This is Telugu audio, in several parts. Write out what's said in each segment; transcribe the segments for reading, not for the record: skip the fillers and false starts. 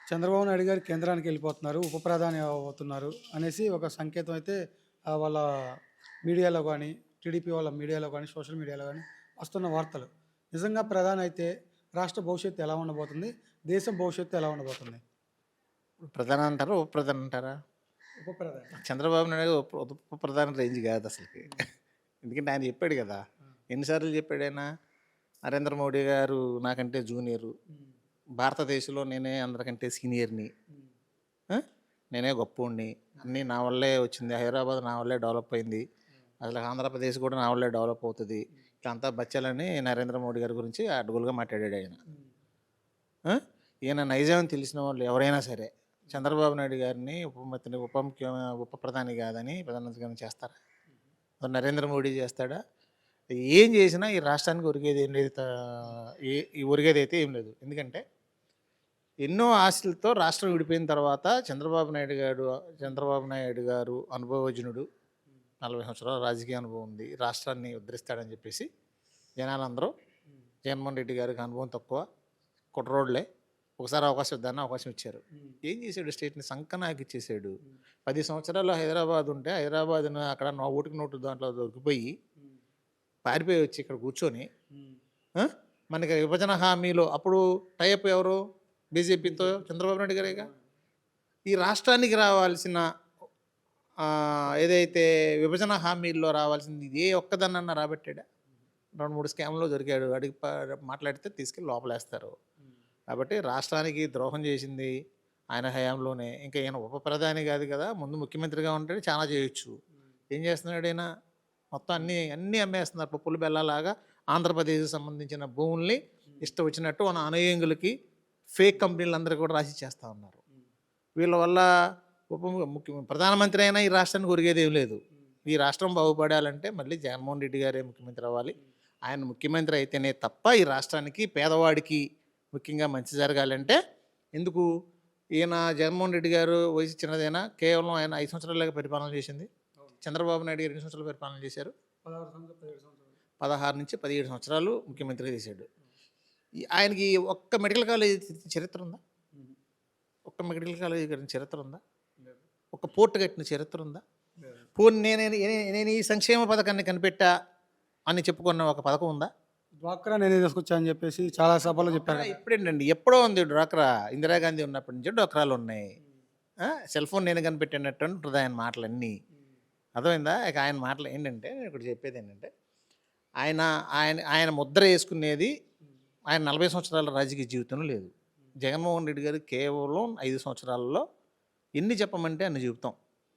చంద్రబాబు నాయుడు గారు కేంద్రానికి వెళ్ళిపోతున్నారు. ఉప ప్రధాని అవుతున్నారు అనేసి ఒక సంకేతం అయితే వాళ్ళ మీడియాలో గానీ, టీడీపీ వాళ్ళ మీడియాలో గానీ, సోషల్ మీడియాలో గానీ వస్తున్న వార్తలు. నిజంగా ప్రధాని అయితే రాష్ట్ర భవిష్యత్తు ఎలా ఉండబోతుంది? దేశం భవిష్యత్తు ఎలా ఉండబోతుంది? ప్రధాని అంటారా? ఉప ప్రధాని అంటారా? ఉప ప్రధాని. చంద్రబాబు నాయుడు ఉప ప్రధాని రేంజ్ కాదు అసలుకి. ఎందుకంటే ఆయన చెప్పాడు కదా! ఆ! ఎన్నిసార్లు చెప్పాడు ఆయన? నరేంద్ర మోడీ గారు నాకంటే జూనియరు. హ్మ్. భారతదేశంలో నేనే అందరికంటే సీనియర్‌ని. హ్మ్. ఆ! నేనే గొప్పోడిని. అన్నీ నా వల్లే వచ్చింది. హైదరాబాద్ నా వల్లే డెవలప్ అయింది. అసలు ఆంధ్రప్రదేశ్ కూడా నా వల్లే డెవలప్ అవుతది. ఇట్లంతా బచ్చాలని నరేంద్ర మోడీ గారి గురించి అడ్డగోలుగా మాట్లాడాడు ఆయన. హ్మ్. ఆ! ఈయన నైజం తెలిసిన వాళ్ళు ఎవరైనా సరే చంద్రబాబు నాయుడు గారిని ఉప ప్రధాని కాదని ప్రధానమంత్రి గారిని చేస్తారా? మరి నరేంద్ర మోడీ చేస్తాడా? ఏం చేసినా ఈ రాష్ట్రానికి ఒరిగేది ఏం లేదు. ఈ ఒరిగేదైతే ఏం లేదు. ఎందుకంటే ఎన్నో ఆశలతో రాష్ట్రం విడిపోయిన తర్వాత చంద్రబాబు నాయుడు గారు అనుభవజ్ఞుడు. 40 సంవత్సరాల రాజకీయ అనుభవం ఉంది. రాష్ట్రాన్ని ఉద్ధరిస్తాడని చెప్పేసి జనాలందరూ హ్మ్. జగన్మోహన్ రెడ్డి గారికి అనుభవం తక్కువ, కుట్రోడ్లే, ఒకసారి అవకాశం ఇద్దామని అవకాశం ఇచ్చారు. హ్మ్. ఏం చేశాడు? స్టేట్‌ని సంకనాకిచ్చేసాడు. హ్మ్. 10 సంవత్సరాలు హైదరాబాద్ ఉంటే హైదరాబాద్‌ను అక్కడ ఓటుకి నోటు దాంట్లో దొరికిపోయి హ్మ్. పారిపోయి వచ్చి ఇక్కడ కూర్చొని హ్మ్. ఆ! మనకి విభజన హామీలో అప్పుడు టైఅప్ ఎవరు? బీజేపీతో బీజేపీ. చంద్రబాబు నాయుడు గారేగా. చంద్రబాబు. ఈ రాష్ట్రానికి రావాల్సిన ఏదైతే విభజన హామీల్లో రావాల్సింది ఏ ఒక్కదాన్నన్నా రాబట్టాడా? 2, 3 స్కామ్‌లో దొరికాడు. అడిగి మాట్లాడితే తీసుకెళ్ళి లోపలేస్తారు. హ్మ్. కాబట్టి రాష్ట్రానికి ద్రోహం చేసింది ఆయన హయాంలోనే. ఇంకా ఈయన ఉప ప్రధాని కాదు కదా! ముందు ముఖ్యమంత్రిగా ఉంటే చాలా చేయొచ్చు. హ్మ్. ఏం చేస్తున్నాడు ఈయన? మొత్తం అన్నీ అమ్మేస్తున్నారు. పప్పులు బెల్లాలాగా ఆంధ్రప్రదేశ్‌కి సంబంధించిన భూముల్ని హ్మ్. ఇష్టం వచ్చినట్టు మన అనుయంగులకి ఫేక్ కంపెనీలందరికీ కూడా రాసిచ్చేస్తా ఉన్నారు. హ్మ్. వీళ్ళ వల్ల ప్రధానమంత్రి అయినా ఈ రాష్ట్రానికి ఒరిగేదేం లేదు. హ్మ్. ఈ రాష్ట్రం బాగుపడాలంటే మళ్ళీ జగన్మోహన్ రెడ్డి గారే ముఖ్యమంత్రి అవ్వాలి. హ్మ్. ఆయన ముఖ్యమంత్రి అయితేనే తప్ప ఈ రాష్ట్రానికి పేదవాడికి ముఖ్యంగా మంచి జరగాలంటే ఎందుకు ఈయన జగన్మోహన్ రెడ్డి గారు వయసు చిన్నదైనా కేవలం ఆయన 5 సంవత్సరాలుగా పరిపాలన చేసింది. అవును. చంద్రబాబు నాయుడు గారు ఎన్ని సంవత్సరాలు పరిపాలన చేశారు? 16 సంవత్సరాలు, 17 సంవత్సరాలు. 16-17 సంవత్సరాలు ముఖ్యమంత్రిగా చేశాడు. అవును. ఆయనకి ఒక్క మెడికల్ కాలేజ్ చరిత్ర ఉందా? హుహు. ఒక్క మెడికల్ కాలేజ్ కట్టిన చరిత్ర ఉందా? లేదు. ఒక పోర్ట్ కట్టిన చరిత్ర ఉందా? లేదు. పోనీ నేను ఈ సంక్షేమ పథకాన్ని కనిపెట్టా అని చెప్పుకున్న ఒక పథకం ఉందా? డ్వాక్రా నేనే తీసుకొచ్చా అని చెప్పేసి చాలా సభల్లో చెప్పారు డ్వాక్రా కదా! ఇప్పుడేంటండి, ఎప్పుడో ఉంది డ్వాక్రా. ఇందిరాగాంధీ ఉన్నప్పటి నుంచి డ్వాక్రాలు ఉన్నాయి. హ్మ్. సెల్ ఫోన్ నేను కనిపెట్టినట్టు ఉంటుంది ఆయన మాటలన్నీ. హ్మ్. అర్థమైందా? ఇక ఆయన మాటలు ఏంటంటే నేను ఇక్కడ చెప్పేది ఏంటంటే ఆయన ఆయన ఆయన ముద్ర వేసుకునేది హ్మ్. ఆయన 40 సంవత్సరాల రాజకీయ జీవితం లేదు. హ్మ్. జగన్మోహన్ రెడ్డి గారు కేవలం 5 సంవత్సరాలలో ఎన్ని చెప్పమంటే అన్ని చెబుతాం.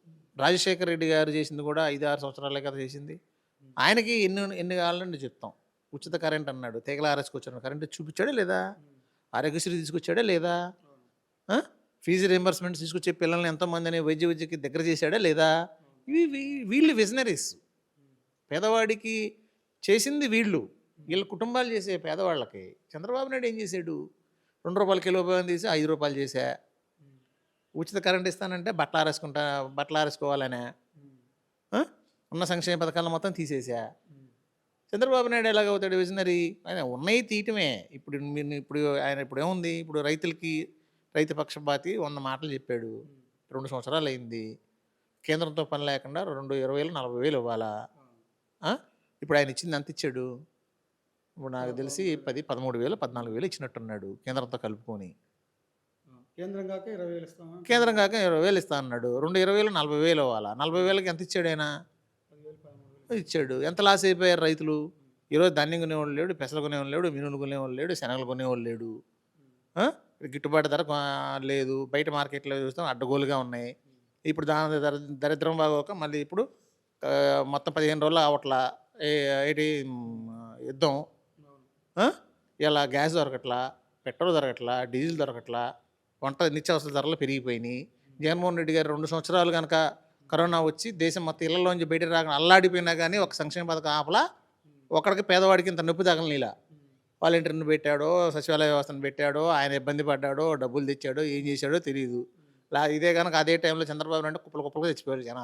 హ్మ్. రాజశేఖర రెడ్డి గారు చేసింది కూడా 5, 6 సంవత్సరాలే కదా చేసింది. హ్మ్. ఆయనకి ఎన్ని ఎన్ని కావాలంటే చెప్తాం. ఉచిత కరెంట్ అన్నాడు. తీగల ఆరేసుకొచ్చాడు. కరెంట్ చూపించాడా లేదా? హ్మ్. ఆరోగ్యశ్రీ తీసుకొచ్చాడా లేదా? అవును. ఆ! ఫీజు రీయింబర్స్‌మెంట్స్ తీసుకొచ్చి పిల్లల్ని ఎంతోమందిని విద్యకి దగ్గర చేశాడా లేదా? అవును. ఇవి వీళ్ళు విజనరీస్. హ్మ్. పేదవాడికి చేసింది వీళ్ళు. హ్మ్. వీళ్ళ కుటుంబాలు చేసే పేదవాళ్ళకి. చంద్రబాబు నాయుడు ఏం చేశాడు? రూ. 2 కిలో బియ్యం తీసి రూ. 5 చేశా. హ్మ్. ఉచిత కరెంట్ ఇస్తానంటే బట్టలారేసుకోవాలనా? హ్మ్. ఆ! ఉన్న సంక్షేమ పథకాలను మొత్తం తీసేసా. హ్మ్. చంద్రబాబు నాయుడు ఎలాగవుతాడు విజనరీ? ఆయన ఉన్నయి తీయటమే. ఇప్పుడు ఆయన ఇప్పుడేముంది? ఇప్పుడు రైతులకి రైతు పక్షపాతి 100 మాటలు చెప్పాడు. హ్మ్. 2 సంవత్సరాలయింది. కేంద్రంతో పని లేకుండా 20,000, 40,000 ఇవ్వాలా? ఆ! ఆ! ఇప్పుడు ఆయన ఇచ్చింది ఎంత ఇచ్చాడు? ఇప్పుడు నాకు తెలిసి 13,000. 10, 13,000, 14,000 ఇచ్చినట్టున్నాడు కేంద్రంతో కలుపుకొని. ఆ! కేంద్రం గాక 20,000 ఇస్తామని కేంద్రం కాక 20,000 ఇస్తా అన్నాడు. 2 20,000, 40,000 ఇవ్వాలా? 40,000కి ఎంత ఇచ్చాడాయన? 10,000, 13,000 ఇస్తాం. ఇచ్చాడు. ఎంత లాస్ అయిపోయారు రైతులు? హ్మ్. ఈరోజు ధాన్యం కొనేవాడు లేడు, పెసలు కొనేవాడు లేడు, మినుములు కొనేవాడు లేడు, శనగలు కొనేవాడు లేడు. హ్మ్. ఆ! గిట్టుబాటు ధర లేదు. బయట మార్కెట్‌లో చూస్తాం అడ్డగోలుగా ఉన్నాయి. హ్మ్. ఇప్పుడు దాని దరిద్రం బాగోక మళ్ళీ ఇప్పుడు మొత్తం 15 రోజులు అవట్లా. ఏ ఏటి యుద్ధం. అవును. ఆ! ఇలా గ్యాస్ దొరకట్లా, పెట్రోల్ దొరకట్లా, డీజిల్ దొరకట్లా, నిత్యావసర ధరలు పెరిగిపోయినియి. హ్మ్. జగన్మోహన్ రెడ్డి గారు 2 సంవత్సరాలు గనక కరోనా వచ్చి దేశం మొత్తం ఇళ్లలోంచి బయటికి రాకుండా అల్లాడిపోయినా గానీ ఒక సంక్షేమ పథకం ఆపలా. హ్మ్. ఒకడికి పేదవాడికి ఇంత నొప్పి తగలనీయలా. హ్మ్. వాలంటీర్‌ని పెట్టాడో, సచివాలయ వ్యవస్థను పెట్టాడో, ఆయన ఇబ్బంది పడ్డాడో, డబ్బులు తెచ్చాడో, ఏం చేశాడో తెలీదు. హ్మ్. ఇదే గనక అదే టైంలో చంద్రబాబు నాయుడు కుప్పలు కుప్పలుగా చచ్చిపోయారు జనాలు.